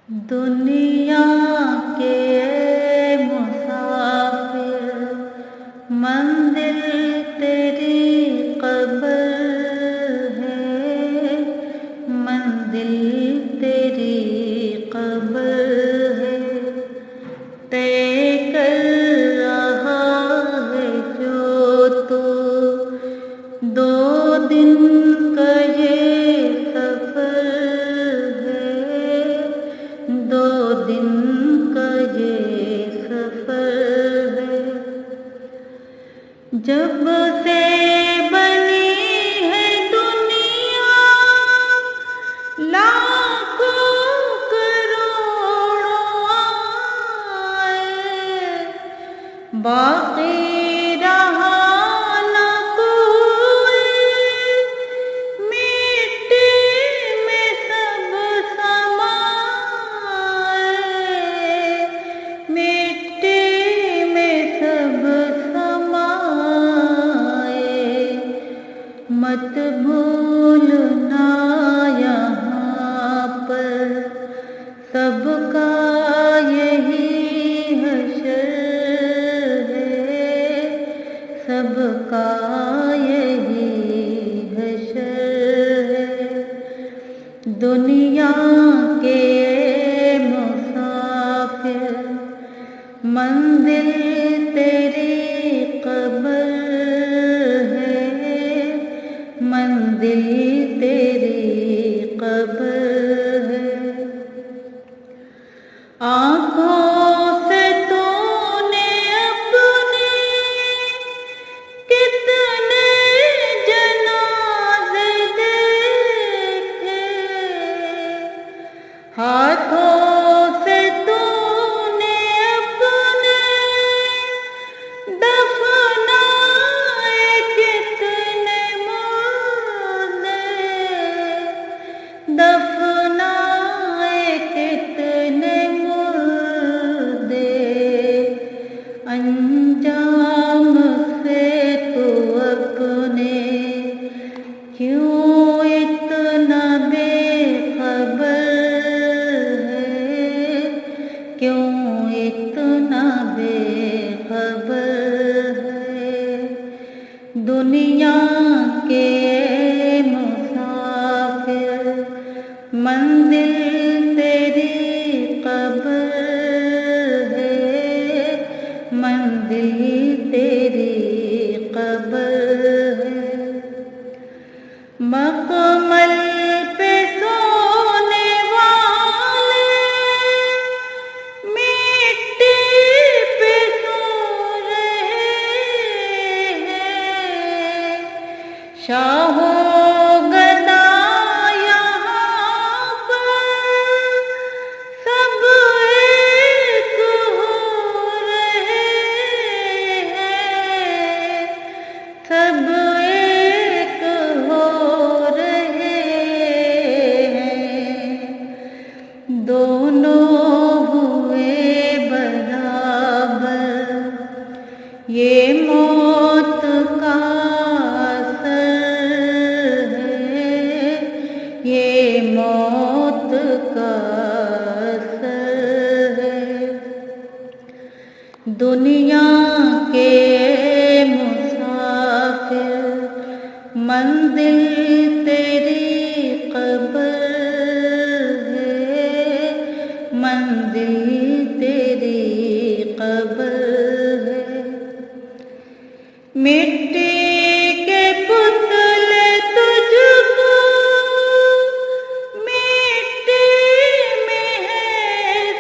दुनिया के मुसाफिर, मंजिल तेरी कब्र है, मंजिल तेरी कब्र है। तय कर रहा है जो तू 2 दिन का ये सफर है, 2 दिन का ये सफर है। जब से बनी है दुनिया लाखों करोड़ों आए, बाकी रहा न कोई, मिट्टी में सब समाए, मिट्टी में सब समाए। मत भूलना यहाँ पर सबका यही हश्र है, सबका यही हश्र है। दुनिया के मुसाफिर, मंजिल तेरी कब्र है, मंजिल तेरी कब्र है। आँखों से तूने अपने कितने जनाज़े देखे, हाथों से तूने अपने दफनाए कितने मुर्दे, दफनाए कितने मुर्दे। अंजाम से तू अपने क्यों इतना बेखबर है, क्यों इतना बेखबर है। दुनिया के मुसाफिर, मंजिल तेरी कब्र है, मंजिल तेरी कब्र है। मखमल पे सोने वाले मिट्टी पे सो रहे हैं, शाहो गदा यहाँ पर सब एक हो रहे हैं, सब एक हो रहे हैं। दोनों हुए बराबर, ये मौत का असर है, ये मौत का असर है। दुनिया के मुसाफिर, मंजिल तेरी कब्र है, मंजिल तेरी कब्र है। मिट्टी के पुतले तुझको मिट्टी में है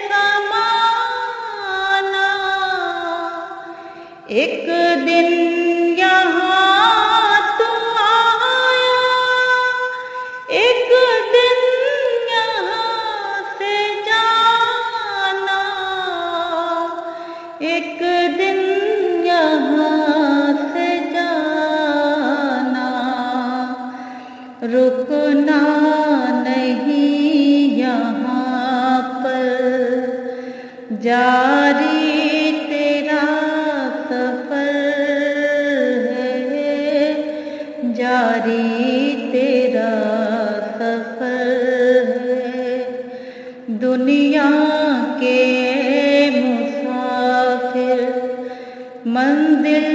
समाना, एक दिन यहाँ तू आया, एक दिन यहाँ से जाना, एक दिन यहाँ से जाना। रुकना नहीं यहाँ पर, जारी तेरा सफर है, जारी तेरा सफर है। दुनिया के मुसाफिर मंजिल